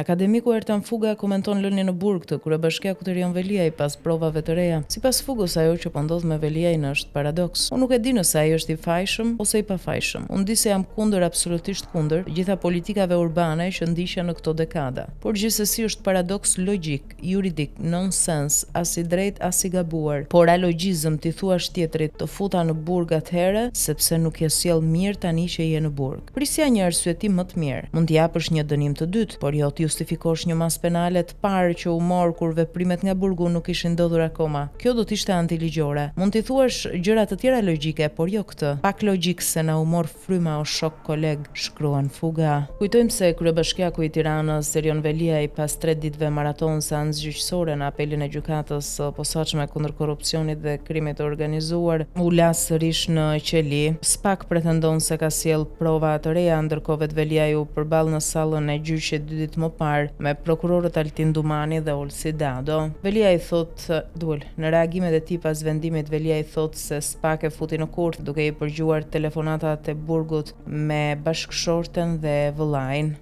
Akademiku Ertan Fuga komenton lënien në burg të kryebashkiakut Erion Veliaj pas provave të reja. Sipas Fugës, ajo që po ndodh me Veliajin është paradoks. Unë nuk e di nëse ai është i fajshëm ose i pafajshëm. Unë di se jam kundër, absolutisht kundër, të gjitha politikave urbane që ndiqen në këto dekada. Por gjithsesi është paradoks logjik, juridik, nonsens, as i drejt as i gabuar. Por alogjizëm ti thuash tjetrit të futa në burg atëherë sepse nuk je sjell mirë tani që je në burg. Prisja një arsyetim më të mirë. Mund t'i japësh një dënim të dytë, por jo të justifikosh një mas penale të parë që u mor kur veprimet nga burgu nuk ishin ndodhur akoma. Kjo do të ishte antiligjore. Mund t'i thuash gjëra të tjera logjike, por jo këtë. Pak logjik se na u mor fryma o shok koleg, shkruan Fuga. Kujtojmë se kryebashkiaku i Tiranës Erion Veliaj pas 3 ditëve maraton seancë gjyqësore në apelin e gjykatës së posaçme kundër korrupsionit dhe krimit të organizuar, u la sërish në qeli. Spak pretendon se ka sjell prova të reja, ndërkohë vetë Veliaj u përball në sallën e gjyqit 2 ditë më parë me prokurorët Altin Dumani dhe Olsi Dado. Veliaj thotë në reagimet e tij pas vendimit, Veliaj thotë se Spak e futi në kurth duke i përgjuar telefonatat e burgut me bashkëshorten dhe vëllain.